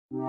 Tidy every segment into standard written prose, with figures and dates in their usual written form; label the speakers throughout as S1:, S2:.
S1: Well,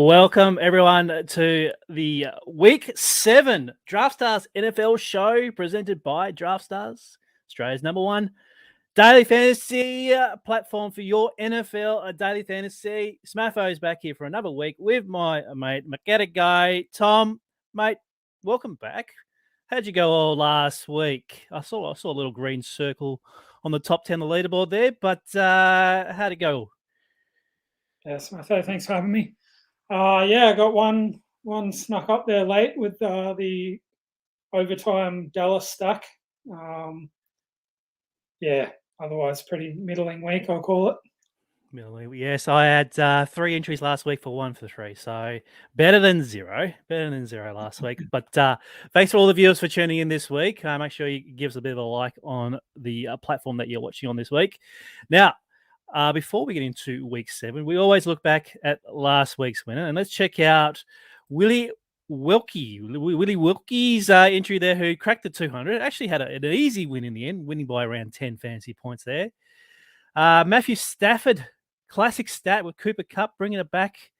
S1: welcome everyone to the Week 7 Draftstars NFL Show presented by Draftstars, Australia's #1 daily fantasy platform for your NFL daily fantasy. Smatho is back here for another week with my mate, Magnetic Guy, Tom. Mate, welcome back. How'd you go all last week? I saw a little green circle on the top 10 of the leaderboard there, but how'd it go?
S2: Yes, Smatho, thanks for having me. I got one snuck up there late with the overtime Dallas stack. Otherwise pretty middling week, I'll call it.
S1: Yes, I had 3 entries last week for 1 for 3, so better than zero last week. But thanks for all the viewers for tuning in this week. Make sure you give us a bit of a like on the platform that you're watching on this week. Now, before we get into week 7, we always look back at last week's winner, and let's check out Willie Wilkie's entry there, who cracked the 200. Actually had an easy win in the end, winning by around 10 fantasy points there. Matthew Stafford, classic stat with Cooper Kupp, bringing it back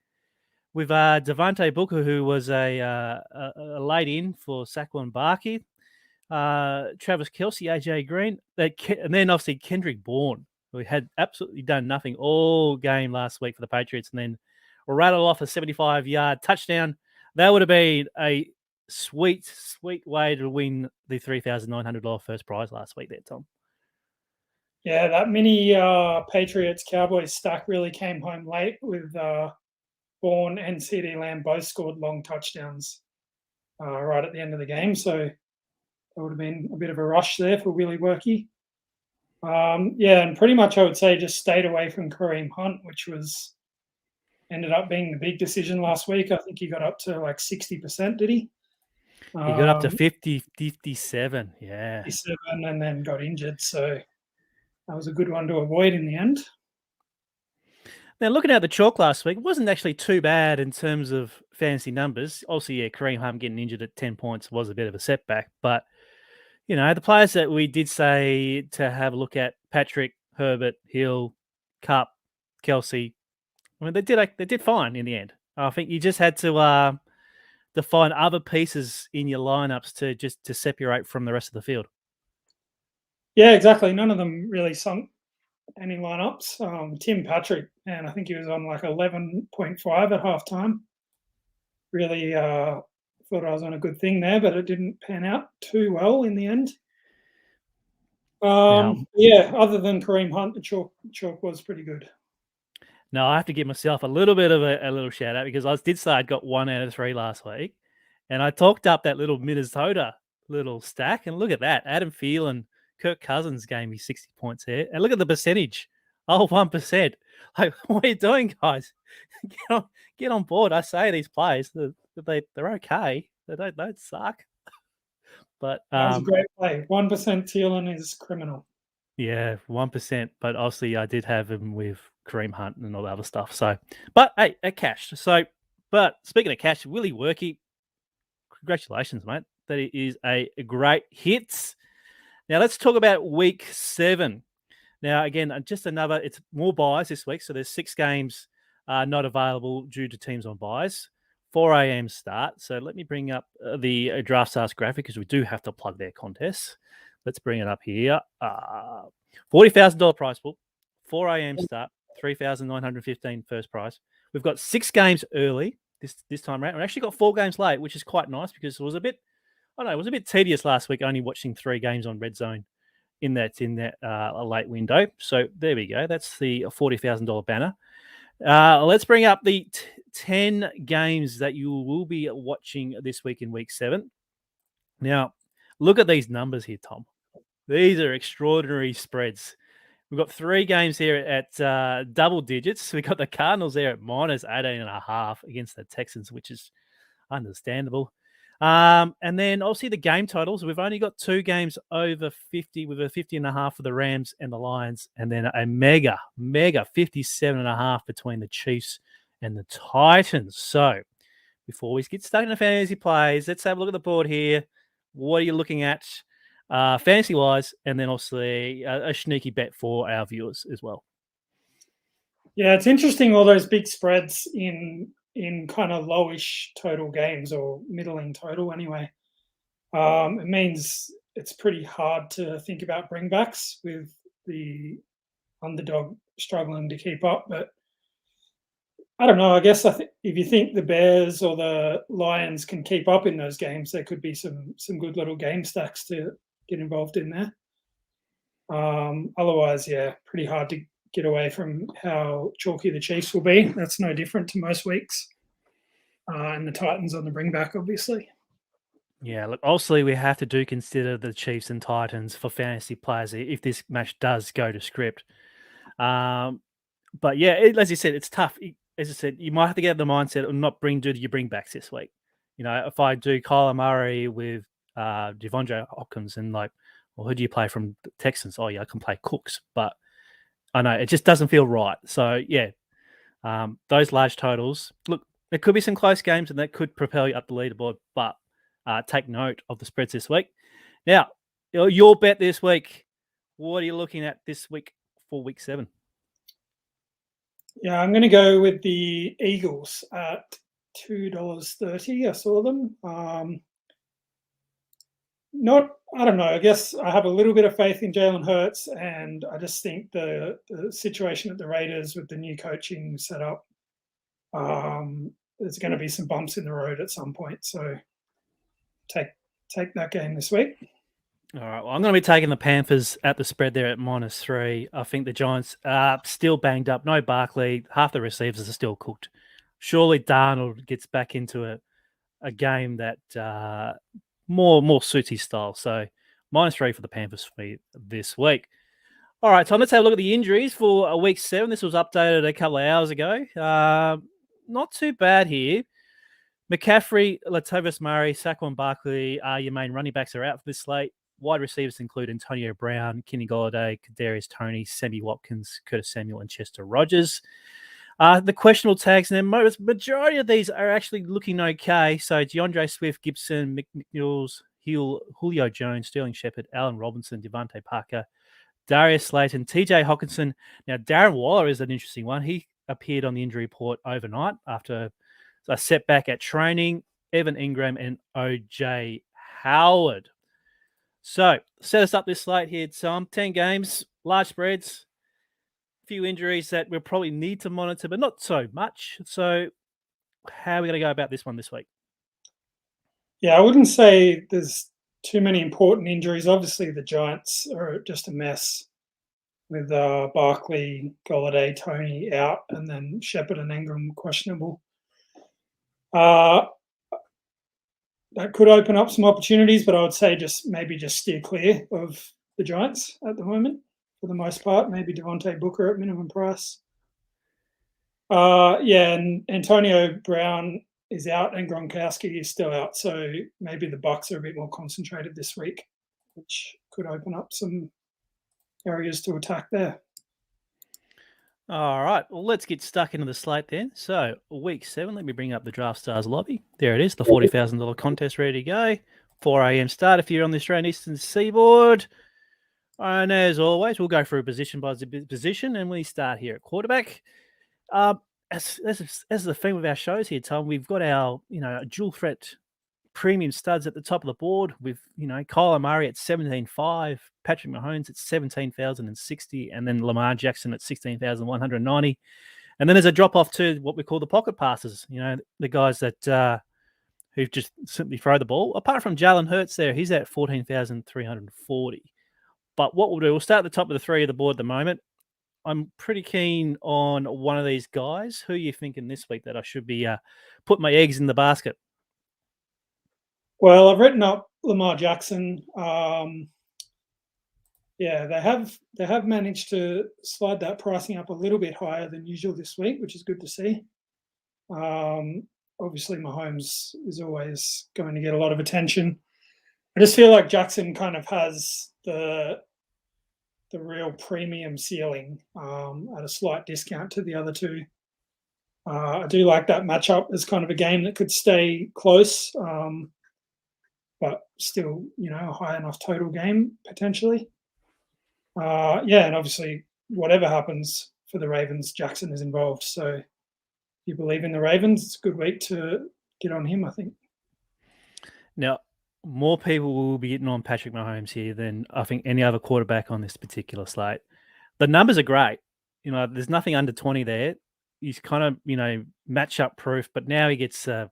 S1: with Devontae Booker, who was a late in for Saquon Barkley. Travis Kelce, AJ Green, and then obviously Kendrick Bourne, who had absolutely done nothing all game last week for the Patriots, and then rattled off a 75-yard touchdown. That would have been a sweet way to win the $3,900 first prize last week there, Tom.
S2: Yeah, that mini Patriots-Cowboys stack really came home late with Bourne and CeeDee Lamb both scored long touchdowns right at the end of the game. So that would have been a bit of a rush there for Willie Workey. And pretty much I would say just stayed away from Kareem Hunt, which ended up being the big decision last week. I think he got up to like 60%, did he?
S1: He got up to 57, yeah.
S2: 57 and then got injured, so that was a good one to avoid in the end.
S1: Now, looking at the chalk last week, it wasn't actually too bad in terms of fantasy numbers. Also, Kareem Hunt getting injured at 10 points was a bit of a setback, but the players that we did say to have a look at, Patrick, Herbert, Hill, Kupp, Kelce, I mean, they did fine in the end. I think you just had to find other pieces in your lineups to separate from the rest of the field.
S2: Yeah, exactly. None of them really sunk any lineups. Tim Patrick, and I think he was on like 11.5 at halftime. Really thought I was on a good thing there, but it didn't pan out too well in the end. Other than Kareem Hunt, the chalk was pretty good.
S1: No, I have to give myself a little bit of a little shout out because I did say I'd got 1 out of 3 last week, and I talked up that little Minnesota little stack, and look at that. Adam Thielen, Kirk Cousins gave me 60 points here, and look at the percentage. 1%. Like, what are you doing, guys? Get on board. I say these players, they're okay. They don't suck. But
S2: that was a great play. 1% Thielen is criminal.
S1: Yeah, 1%. But obviously, I did have him with Kareem Hunt and all the other stuff. So, but hey, it cashed. So, but speaking of cash, Willie Workey, congratulations, mate. That is a great hit. Now let's talk about week 7. Now, again, it's more buys this week. So there's 6 games not available due to teams on buys. 4 a.m. start. So let me bring up the Draftstars graphic because we do have to plug their contests. Let's bring it up here. $40,000 prize pool. 4 a.m. start. $3,915 first prize. We've got 6 games early this time around. We actually got 4 games late, which is quite nice because it was a bit tedious last week only watching 3 games on Red Zone in that late window. So there we go. That's the $40,000 banner. Let's bring up the 10 games that you will be watching this week in week 7. Now, look at these numbers here, Tom. These are extraordinary spreads. We've got 3 games here at double digits. We've got the Cardinals there at minus 18.5 against the Texans, which is understandable. And then obviously the game totals. We've only got 2 games over 50 with a 50.5 for the Rams and the Lions, and then a mega 57.5 between the Chiefs and the Titans. So before we get stuck in the fantasy plays, let's have a look at the board here. What are you looking at fantasy-wise? And then obviously a sneaky bet for our viewers as well.
S2: Yeah, it's interesting, all those big spreads in kind of lowish total games, or middling total anyway. It means it's pretty hard to think about bringbacks with the underdog struggling to keep up. But I don't know. I guess if you think the Bears or the Lions can keep up in those games, there could be some good little game stacks to get involved in there. Otherwise, yeah, pretty hard to get away from how chalky the Chiefs will be. That's no different to most weeks. And the Titans on the bringback, obviously.
S1: Yeah, look, obviously we have to consider the Chiefs and Titans for fantasy players if this match does go to script. But yeah, as you said, it's tough. As I said, you might have to get the mindset of not do your bringbacks this week. You know, if I do Kyler Murray with Devondre Hopkins and well, who do you play from the Texans? Oh yeah, I can play Cooks, but I know it just doesn't feel right. So yeah, those large totals. Look, there could be some close games, and that could propel you up the leaderboard. But take note of the spreads this week. Now, your bet this week. What are you looking at this week for week 7?
S2: Yeah, I'm going to go with the Eagles at $2.30. I saw them. I don't know. I guess I have a little bit of faith in Jalen Hurts, and I just think the situation at the Raiders with the new coaching setup, there's going to be some bumps in the road at some point. So take that game this week.
S1: All right. Well, I'm going to be taking the Panthers at the spread there at -3. I think the Giants are still banged up. No Barkley. Half the receivers are still cooked. Surely Darnold gets back into a game that more suits his style. So -3 for the Panthers for me this week. All right, Tom, let's have a look at the injuries for week 7. This was updated a couple of hours ago. Not too bad here. McCaffrey, Latavius Murray, Saquon Barkley are your main running backs are out for this slate. Wide receivers include Antonio Brown, Kenny Golladay, Kadarius Toney, Sammy Watkins, Curtis Samuel, and Chester Rogers. The questionable tags, and the majority of these are actually looking okay. So DeAndre Swift, Gibson, McNeils, Julio Jones, Sterling Shepard, Allen Robinson, Devontae Parker, Darius Slayton, TJ Hawkinson. Now, Darren Waller is an interesting one. He appeared on the injury report overnight after a setback at training. Evan Ingram and OJ Howard. So, set us up this slate here, Tom. 10 games, large spreads, a few injuries that we'll probably need to monitor, but not so much. So, how are we going to go about this one this week?
S2: Yeah, I wouldn't say there's too many important injuries. Obviously, the Giants are just a mess with Barkley, Golladay, Toney out, and then Shepard and Ingram questionable. That could open up some opportunities, but I would say just steer clear of the Giants at the moment for the most part. Maybe Devontae Booker at minimum price. And Antonio Brown is out and Gronkowski is still out, so maybe the Bucs are a bit more concentrated this week, which could open up some areas to attack there.
S1: All right, well, let's get stuck into the slate then. So, week 7, let me bring up the Draftstars lobby. There it is, the $40,000 contest ready to go. 4 a.m. start if you're on the Australian Eastern Seaboard. And as always, we'll go through position by position, and we start here at quarterback. As the theme of our shows here, Tom, we've got our dual threat premium studs at the top of the board with Kyler Murray at 17.5, Patrick Mahomes at 17,060, and then Lamar Jackson at 16,190. And then there's a drop off to what we call the pocket passes. The guys that who just simply throw the ball. Apart from Jalen Hurts, he's at 14,340. But what we'll do, we'll start at the top of the 3 of the board at the moment. I'm pretty keen on one of these guys. Who are you thinking this week that I should be put my eggs in the basket?
S2: Well, I've written up Lamar Jackson. Yeah, they have managed to slide that pricing up a little bit higher than usual this week, which is good to see. Obviously, Mahomes is always going to get a lot of attention. I just feel like Jackson kind of has the real premium ceiling at a slight discount to the other two. I do like that matchup as kind of a game that could stay close, but still, a high enough total game potentially. And obviously, whatever happens for the Ravens, Jackson is involved. So if you believe in the Ravens, it's a good week to get on him, I think.
S1: Now, more people will be getting on Patrick Mahomes here than I think any other quarterback on this particular slate. The numbers are great. There's nothing under 20 there. He's kind of, matchup proof, but now he gets, a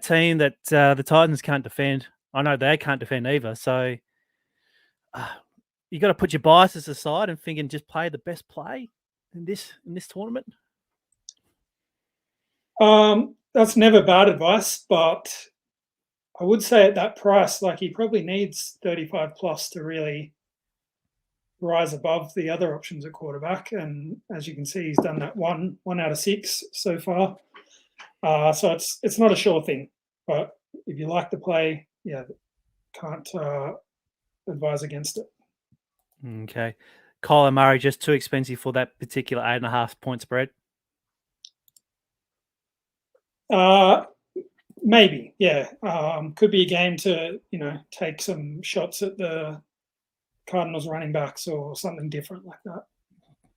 S1: team that the Titans can't defend. I know they can't defend either. So you got to put your biases aside and think and just play the best play in this tournament.
S2: That's never bad advice, but I would say at that price, like he probably needs 35 plus to really rise above the other options at quarterback. And as you can see, he's done that one out of 6 so far. So it's not a sure thing, but if you like the play, can't advise against it.
S1: Okay. Kyler Murray just too expensive for that particular 8.5 point spread.
S2: Maybe, yeah. Could be a game to take some shots at the Cardinals running backs or something different like that.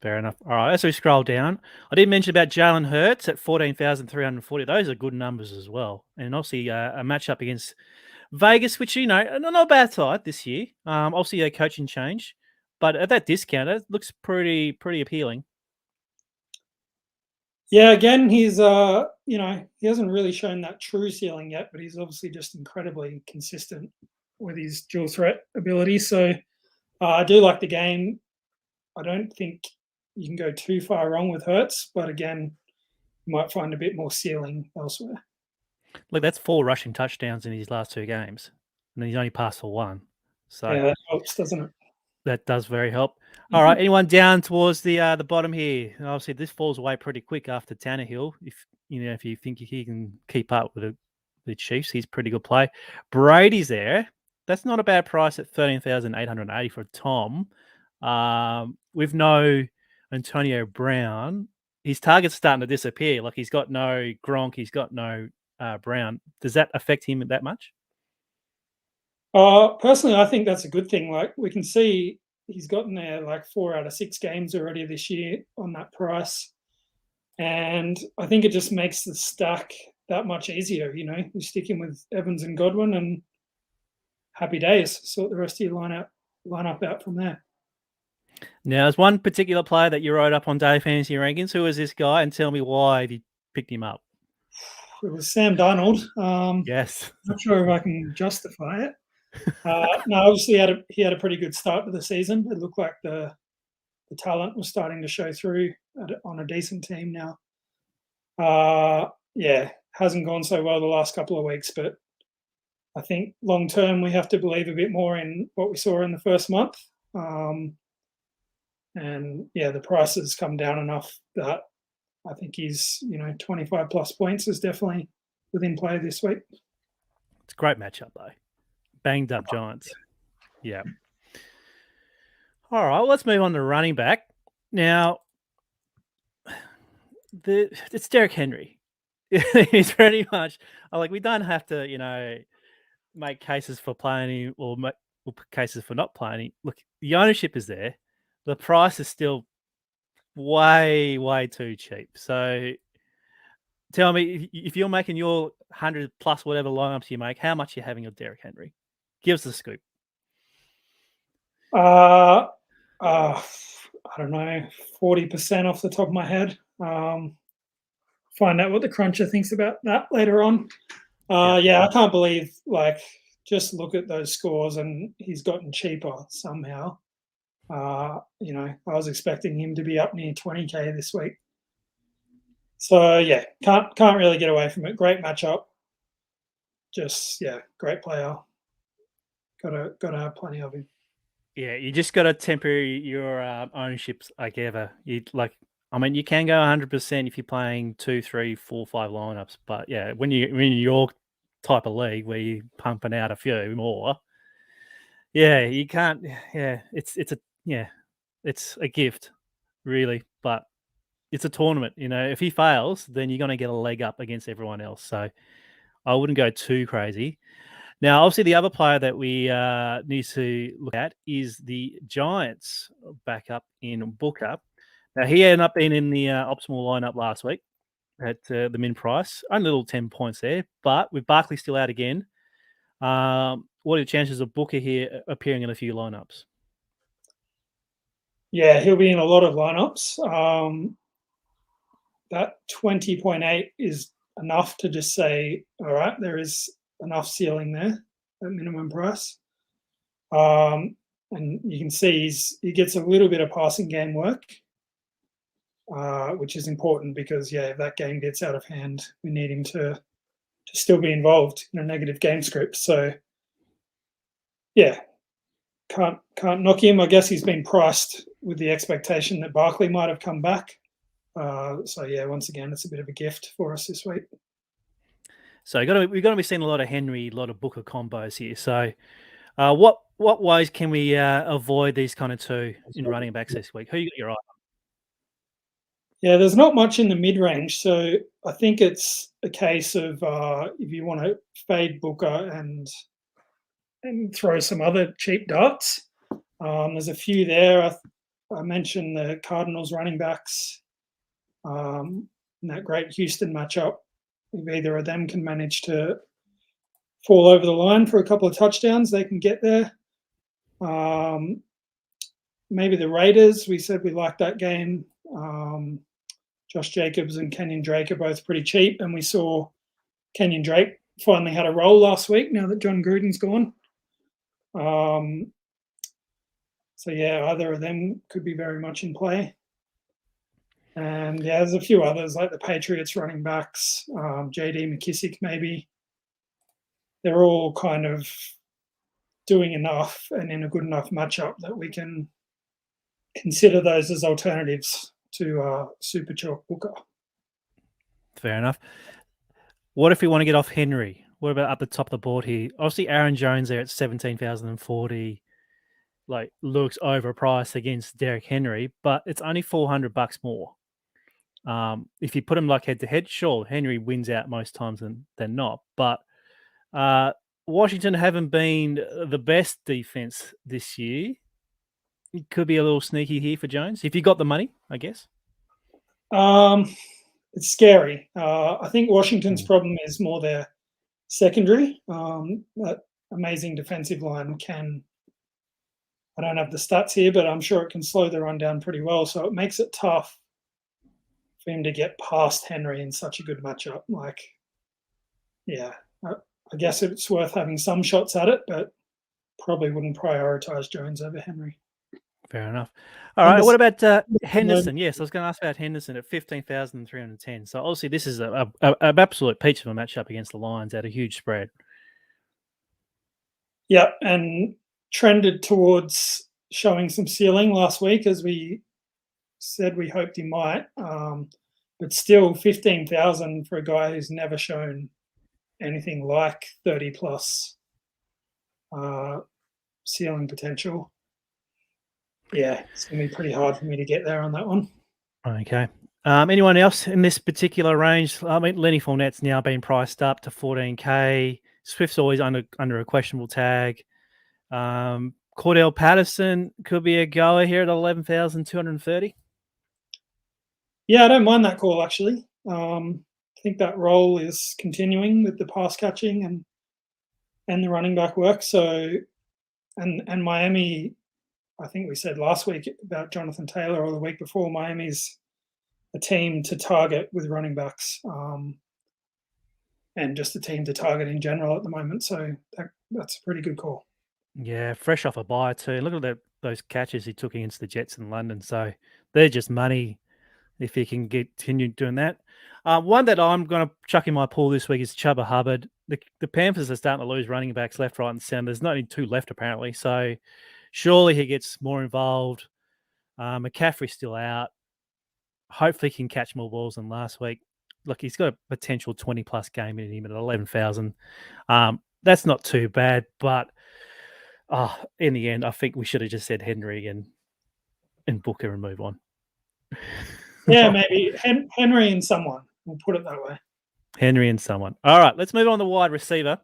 S1: Fair enough. All right, as we scroll down, I did mention about Jalen Hurts at 14,340. Those are good numbers as well. And obviously a matchup against Vegas, which, not a bad side this year. Obviously a coaching change. But at that discount, it looks pretty appealing.
S2: Yeah, again, he's he hasn't really shown that true ceiling yet, but he's obviously just incredibly consistent with his dual threat ability. So I do like the game. I don't think you can go too far wrong with Hurts, but again, you might find a bit more ceiling elsewhere.
S1: Look, that's 4 rushing touchdowns in his last 2 games, and he's only passed for 1. So
S2: yeah, that helps, doesn't it?
S1: That does very help. All right, anyone down towards the bottom here? Obviously, this falls away pretty quick after Tannehill. If you think he can keep up with the Chiefs, he's pretty good play. Brady's there. That's not a bad price at 13,880 for Tom. With no Antonio Brown, his target's starting to disappear. Like he's got no Gronk, he's got no Brown. Does that affect him that much?
S2: Personally, I think that's a good thing. Like we can see he's gotten there like 4 out of 6 games already this year on that price. And I think it just makes the stack that much easier. You're sticking with Evans and Godwin and happy days. Sort the rest of your lineup out from there.
S1: Now, there's one particular player that you wrote up on Daily Fantasy Rankings. Who is this guy? And tell me why you picked him up.
S2: It was Sam Darnold.
S1: Yes.
S2: Not sure if I can justify it. No, obviously he had a pretty good start to the season. It looked like the talent was starting to show through on a decent team now. Hasn't gone so well the last couple of weeks, but I think long term we have to believe a bit more in what we saw in the first month. The price has come down enough that I think he's 25 plus points is definitely within play this week.
S1: It's a great matchup though. Banged up Giants. Yeah. All right, let's move on to running back. Now, it's Derrick Henry. It's pretty much we don't have to, make cases for playing him or cases for not playing him. Look, the ownership is there. The price is still way too cheap. So tell me, if you're making your 100 plus whatever lineups you make, how much are you having of Derrick Henry? Give us the scoop.
S2: I don't know, 40% off the top of my head. Find out what the cruncher thinks about that later on. I can't believe, just look at those scores and he's gotten cheaper somehow. I was expecting him to be up near 20K this week. So, can't really get away from it. Great matchup. Just, great player. Got to have plenty of him.
S1: Yeah, you just got to temper your ownerships like ever. You you can go 100% if you're playing 2, 3, 4, 5 lineups, but yeah, when you're in your type of league where you're pumping out a few more, yeah, you can't. Yeah, it's a gift, really, but it's a tournament. If he fails, then you're going to get a leg up against everyone else. So I wouldn't go too crazy. Now, obviously, the other player that we need to look at is the Giants backup in Booker. Now, he ended up being in the optimal lineup last week at the min price. Only a little 10 points there, but with Barkley still out again, what are the chances of Booker here appearing in a few lineups?
S2: Yeah, he'll be in a lot of lineups. That 20.8 is enough to just say, all right, there is enough ceiling there at minimum price. And you can see he gets a little bit of passing game work, which is important because, yeah, if that game gets out of hand, we need him to still be involved in a negative game script. So, yeah, can't knock him. I guess he's been priced with the expectation that Barkley might have come back. So yeah, once again, it's a bit of a gift for us this week.
S1: So we're going to be seeing a lot of Henry, a lot of Booker combos here. So what ways can we avoid these kind of two in running backs this week? Who you got your eye on?
S2: Yeah, there's not much in the mid range, so I think it's a case of if you want to fade Booker and throw some other cheap darts. There's a few there. I mentioned the Cardinals running backs in that great Houston matchup. If either of them can manage to fall over the line for a couple of touchdowns, they can get there. Maybe the Raiders. We said we liked that game. Josh Jacobs and Kenyon Drake are both pretty cheap, and we saw Kenyon Drake finally had a role last week now that John Gruden's gone. So yeah, either of them could be very much in play. And yeah, there's a few others like the Patriots running backs, JD McKissick maybe. They're all kind of doing enough and in a good enough matchup that we can consider those as alternatives to Super Chalk Booker.
S1: Fair enough. What if we want to get off Henry? What about up the top of the board here? Obviously, Aaron Jones there at 17,040, looks overpriced against Derrick Henry, but it's only $400 more. If you put him head to head, sure, Henry wins out most times than not. But Washington haven't been the best defense this year. It could be a little sneaky here for Jones if you got the money, I guess.
S2: It's scary. I think Washington's problem is more their secondary. That amazing defensive line I don't have the stats here, but I'm sure it can slow the run down pretty well. So it makes it tough for him to get past Henry in such a good matchup. I guess it's worth having some shots at it, but probably wouldn't prioritize Jones over Henry.
S1: Fair enough. All right. What about Henderson? Yes, I was going to ask about Henderson at 15,310. So obviously this is an absolute peach of a matchup against the Lions at a huge spread.
S2: Yeah, and trended towards showing some ceiling last week, as we said we hoped he might. But still, 15,000 for a guy who's never shown anything like 30 plus ceiling potential. Yeah, it's going to be pretty hard for me to get there on that one.
S1: Okay. Anyone else in this particular range? I mean, Lenny Fournette's now been priced up to 14K. Swift's always under a questionable tag. Cordell Patterson could be a goer here at 11,230.
S2: Yeah, I don't mind that call, actually. I think that role is continuing with the pass catching and the running back work. So, and Miami, I think we said last week about Jonathan Taylor or the week before, Miami's a team to target with running backs and just a team to target in general at the moment. So that's a pretty good call.
S1: Yeah, fresh off a bye too. Look at those catches he took against the Jets in London. So they're just money if he can continue doing that. One that I'm going to chuck in my pool this week is Chuba Hubbard. The Panthers are starting to lose running backs left, right, and center. There's not only two left apparently. So surely he gets more involved. McCaffrey's still out. Hopefully, he can catch more balls than last week. Look, he's got a potential 20-plus game in him at 11,000. That's not too bad, but in the end, I think we should have just said Henry and Booker and move on.
S2: Yeah, maybe Henry and someone. We'll put it that way.
S1: Henry and someone. All right, let's move on to wide receiver.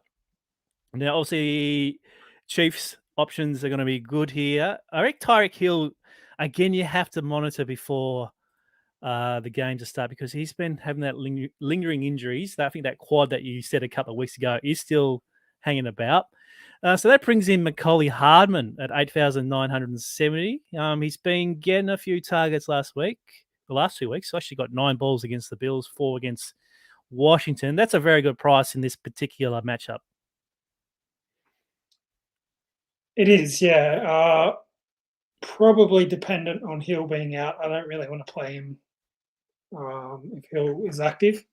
S1: Now, obviously, Chiefs options are going to be good here. I think Tyreek Hill, again, you have to monitor before the game to start because he's been having that lingering injuries. I think that quad that you said a couple of weeks ago is still hanging about. So that brings in Macaulay Hardman at 8,970. He's been getting a few targets the last 2 weeks. So actually got 9 balls against the Bills, 4 against Washington. That's a very good price in this particular matchup.
S2: It is, yeah. Probably dependent on Hill being out. I don't really want to play him if Hill is active.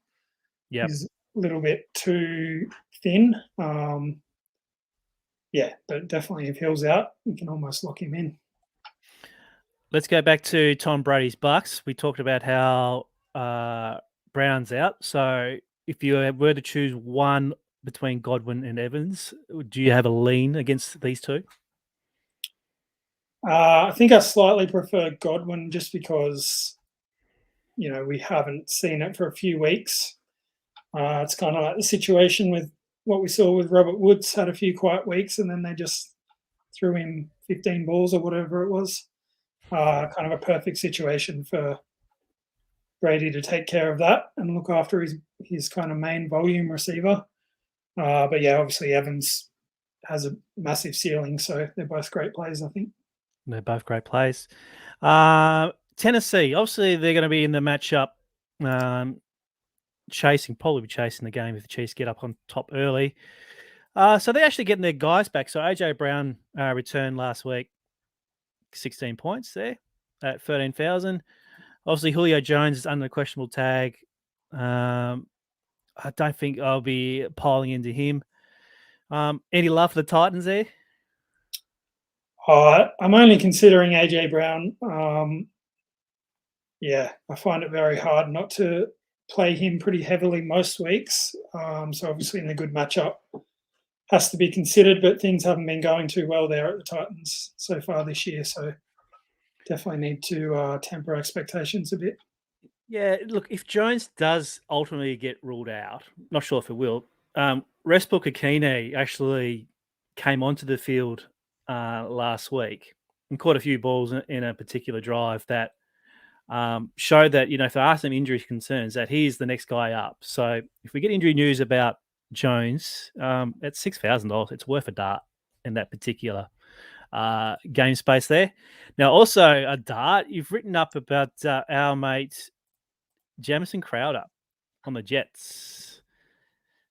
S1: Yeah,
S2: he's a little bit too thin. Yeah, but definitely if Hill's out, we can almost lock him in.
S1: Let's go back to Tom Brady's Bucks. We talked about how Brown's out. So if you were to choose one between Godwin and Evans, do you have a lean against these two?
S2: I think I slightly prefer Godwin just because, we haven't seen it for a few weeks. It's kind of like the situation with what we saw with Robert Woods, had a few quiet weeks, and then they just threw him 15 balls or whatever it was. Kind of a perfect situation for Brady to take care of that and look after his kind of main volume receiver. But yeah, obviously Evans has a massive ceiling, so they're both great plays, I think.
S1: They're both great plays. Tennessee, obviously they're going to be in the matchup probably chasing the game if the Chiefs get up on top early. So they're actually getting their guys back. So AJ Brown returned last week, 16 points there at 13,000. Obviously, Julio Jones is under the questionable tag. I don't think I'll be piling into him. Any love for the Titans there?
S2: I'm only considering AJ Brown. Yeah, I find it very hard not to play him pretty heavily most weeks. So obviously in a good matchup has to be considered, but things haven't been going too well there at the Titans so far this year. So definitely need to temper expectations a bit.
S1: Yeah, look, if Jones does ultimately get ruled out, not sure if it will, Respo Kikine actually came onto the field last week and caught a few balls in a particular drive that showed that, if there are some injury concerns, that he is the next guy up. So if we get injury news about Jones, at $6,000, it's worth a dart in that particular game space there. Now, also a dart, you've written up about our mate Jamison Crowder on the Jets.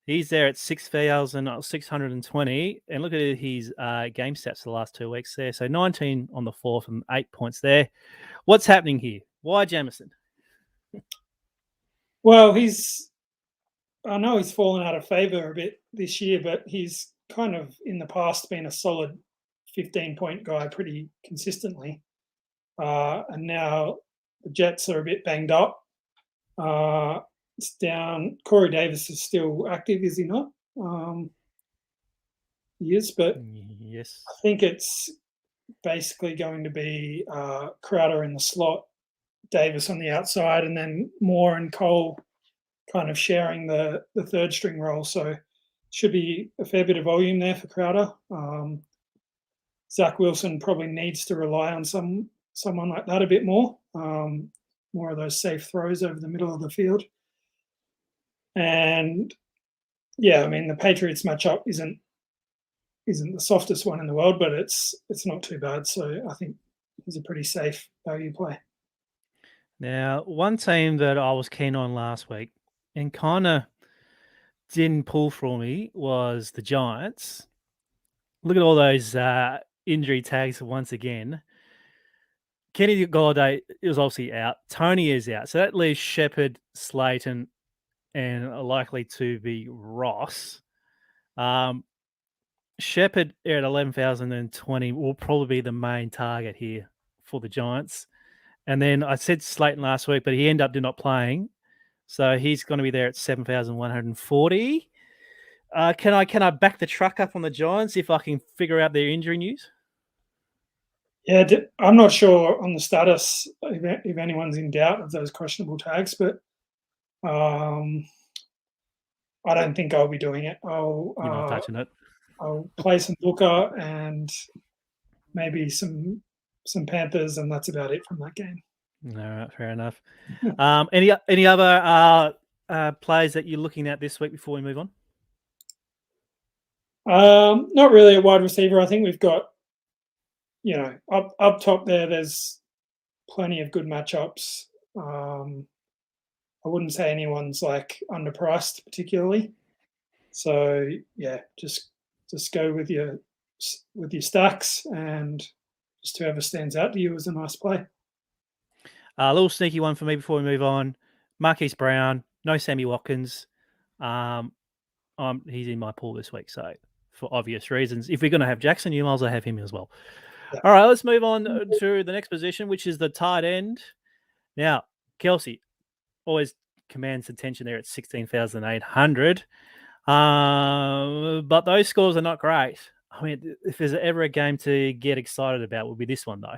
S1: He's there at 6,620. And look at his game stats the last 2 weeks there. So 19 on the 4th and 8 points there. What's happening here? Why Jamison?
S2: Well, I know he's fallen out of favour a bit this year, but he's kind of in the past been a solid 15-point guy pretty consistently. And now the Jets are a bit banged up. It's down. Corey Davis is still active, is he not? He is, but
S1: yes,
S2: I think it's basically going to be Crowder in the slot, Davis on the outside, and then Moore and Cole kind of sharing the third string role. So should be a fair bit of volume there for Crowder. Zach Wilson probably needs to rely on someone like that a bit more. More of those safe throws over the middle of the field. And yeah, I mean the Patriots matchup isn't the softest one in the world, but it's not too bad. So I think it's a pretty safe value play.
S1: Now, one team that I was keen on last week and kind of didn't pull for me was the Giants. Look at all those injury tags once again. Kenny Golladay is obviously out. Tony is out. So that leaves Shepard, Slayton, and likely to be Ross. And Shepherd at 11,020 will probably be the main target here for the Giants. And then I said Slayton last week, but he ended up not playing. So he's going to be there at 7,140. Can I back the truck up on the Giants if I can figure out their injury news?
S2: Yeah, I'm not sure on the status if anyone's in doubt of those questionable tags, but I don't think I'll be doing it.
S1: You're not touching it.
S2: I'll play some Booker and maybe some Panthers, and that's about it from that game.
S1: All right, fair enough. Any other players that you're looking at this week before we move on?
S2: Not really a wide receiver. I think we've got, up top there's plenty of good matchups. I wouldn't say anyone's like underpriced particularly. So yeah, just go with your stacks, and just whoever stands out to you is a nice play.
S1: A little sneaky one for me before we move on. Marquise Brown, no Sammy Watkins. He's in my pool this week, so for obvious reasons. If we're going to have Jackson, you might as well have him as well. Yeah. All right, let's move on to the next position, which is the tight end. Now, Kelsey always commands attention there at 16,800. But those scores are not great. I mean, if there's ever a game to get excited about, would be this one, though.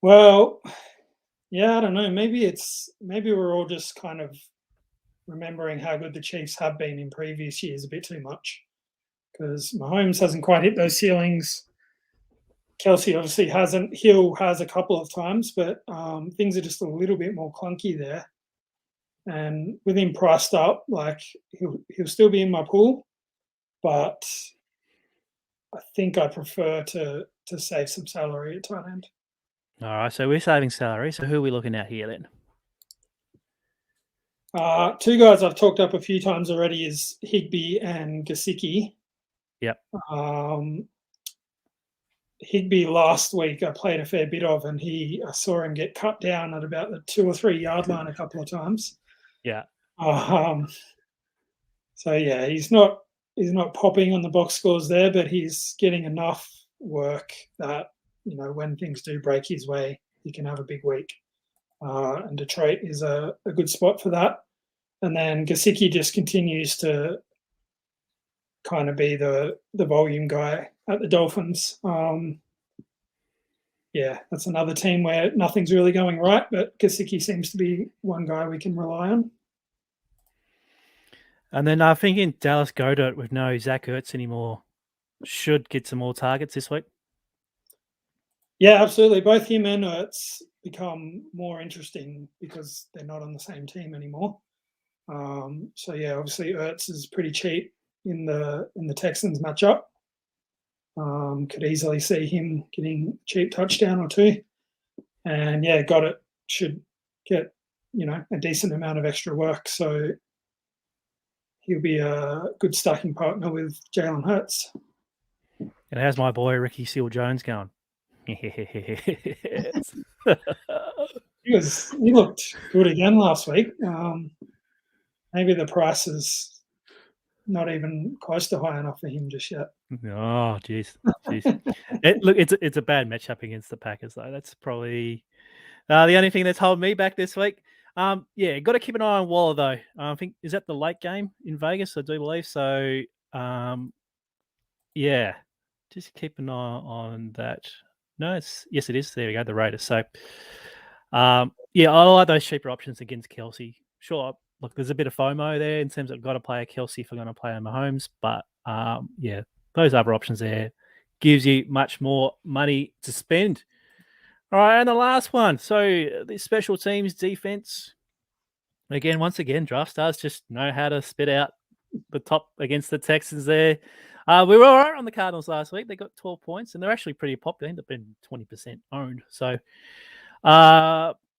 S2: Well, yeah, I don't know. Maybe we're all just kind of remembering how good the Chiefs have been in previous years a bit too much, because Mahomes hasn't quite hit those ceilings. Kelsey obviously hasn't. Hill has a couple of times, but things are just a little bit more clunky there. And with him priced up, like he'll still be in my pool, but I think I prefer to save some salary at tight end.
S1: All right, so we're saving salary. So who are we looking at here then?
S2: Two guys I've talked up a few times already is Higbee and Gesicki.
S1: Yep.
S2: Higbee last week I played a fair bit of, and I saw him get cut down at about the 2 or 3 yard line a couple of times.
S1: Yeah.
S2: So yeah, he's not popping on the box scores there, but he's getting enough work that, when things do break his way, he can have a big week. And Detroit is a good spot for that. And then Gesicki just continues to kind of be the volume guy at the Dolphins. Yeah, that's another team where nothing's really going right, but Gesicki seems to be one guy we can rely on.
S1: And then I think in Dallas Goedert with no Zach Ertz anymore should get some more targets this week.
S2: Yeah, absolutely. Both him and Ertz become more interesting because they're not on the same team anymore. So yeah, obviously Ertz is pretty cheap in the Texans matchup. Could easily see him getting a cheap touchdown or two. And yeah, Goddard should get, a decent amount of extra work. So he'll be a good stacking partner with Jalen Hurts.
S1: And how's my boy Ricky Seals-Jones going?
S2: He looked good again last week. Maybe the price is not even close to high enough for him just yet.
S1: Oh, jeez. It's a bad matchup against the Packers, though. That's probably the only thing that's holding me back this week. Yeah, got to keep an eye on Waller, though. I think, is that the late game in Vegas? I do believe so. Yeah, just keep an eye on that. No, yes, it is. There we go, the Raiders. So, yeah, I like those cheaper options against Kelsey. Sure, look, there's a bit of FOMO there in terms of I've got to play a Kelsey if I'm going to play a Mahomes, but yeah, those other options there gives you much more money to spend. All right, and the last one. So the special teams defense. Once again, Draftstars just know how to spit out the top against the Texans there. We were all right on the Cardinals last week. They got 12 points, and they're actually pretty popular. They ended up being 20% owned. So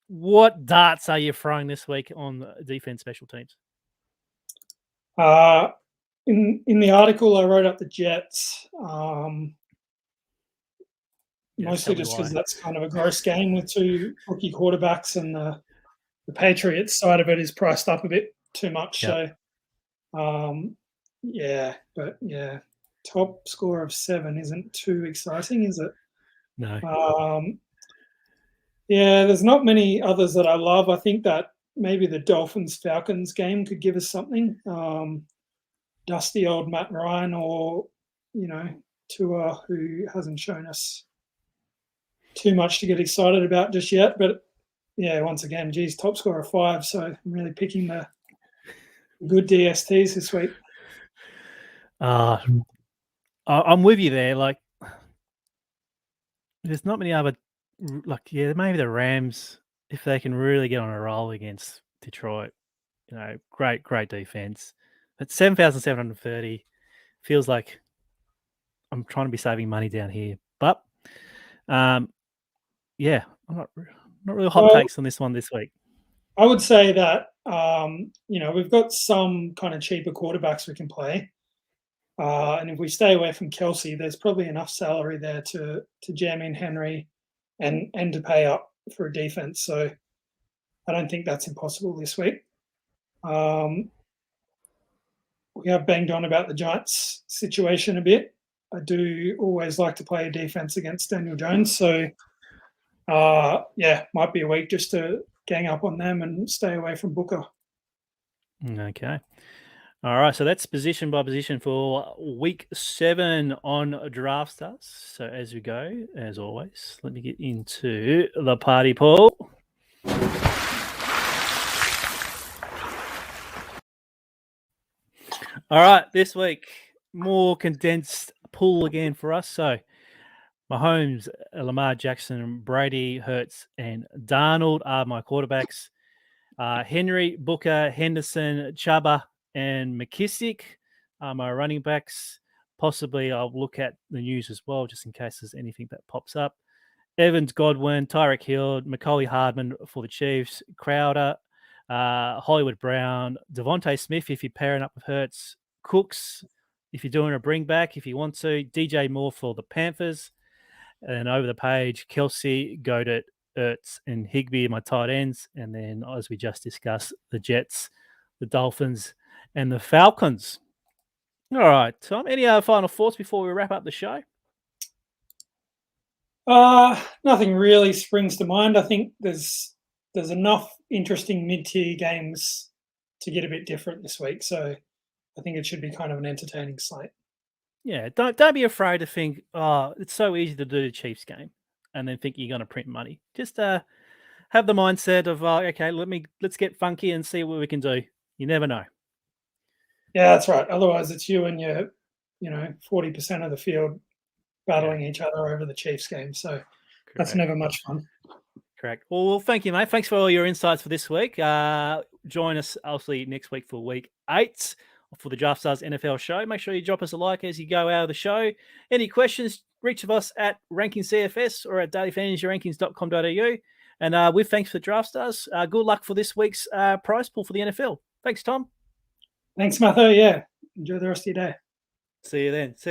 S1: what darts are you throwing this week on defense special teams?
S2: In the article, I wrote up the Jets, mostly just because that's kind of a gross game with two rookie quarterbacks, and the Patriots side of it is priced up a bit too much. Yep. So Yeah, but yeah, top score of 7 isn't too exciting, is it?
S1: No.
S2: Yeah, there's not many others that I love. I think that maybe the Dolphins-Falcons game could give us something. Dusty old Matt Ryan or, Tua, who hasn't shown us too much to get excited about just yet. But yeah, once again, geez, top score of 5. So I'm really picking the good DSTs this week.
S1: I'm with you there. Like, there's not many other, maybe the Rams, if they can really get on a roll against Detroit, great defense. But 7,730 feels like I'm trying to be saving money down here. But, yeah, I'm not really hot takes on this one this week.
S2: I would say that, we've got some kind of cheaper quarterbacks we can play. And if we stay away from Kelsey, there's probably enough salary there to jam in Henry and to pay up for a defense. So I don't think that's impossible this week. We have banged on about the Giants situation a bit. I do always like to play a defense against Daniel Jones. So, might be a week just to gang up on them and stay away from Booker.
S1: Okay. All right, so that's position by position for week 7 on Draftstars. So as we go, as always, let me get into the party pool. All right, this week, more condensed pool again for us. So Mahomes, Lamar Jackson, Brady, Hurts, and Darnold are my quarterbacks. Henry, Booker, Henderson, Chuba, and McKissick are my running backs. Possibly I'll look at the news as well, just in case there's anything that pops up. Evans, Godwin, Tyreek Hill, Macaulay Hardman for the Chiefs, Crowder, Hollywood Brown, Devontae Smith if you're pairing up with Hurts, Cooks if you're doing a bring back if you want to, DJ Moore for the Panthers, and over the page, Kelsey, Goddard, Ertz, and Higbee are my tight ends. And then, as we just discussed, the Jets, the Dolphins, and the Falcons. All right, Tom, any other final thoughts before we wrap up the show?
S2: Nothing really springs to mind. I think there's enough interesting mid-tier games to get a bit different this week. So I think it should be kind of an entertaining slate.
S1: Yeah, don't be afraid to think, oh, it's so easy to do the Chiefs game and then think you're going to print money. Just have the mindset of, okay, let's get funky and see what we can do. You never know.
S2: Yeah, that's right. Otherwise, it's you and your, 40% of the field battling each other over the Chiefs game. So that's never much fun.
S1: Correct. Well, thank you, mate. Thanks for all your insights for this week. Join us, obviously, next week for week 8 for the Draftstars NFL Show. Make sure you drop us a like as you go out of the show. Any questions, reach of us at RankingCFS or at dailyfantasyrankings.com.au. And with thanks for Draftstars, good luck for this week's prize pool for the NFL. Thanks, Tom.
S2: Thanks, Smatho. Yeah, enjoy the rest of your day.
S1: See you then. See you.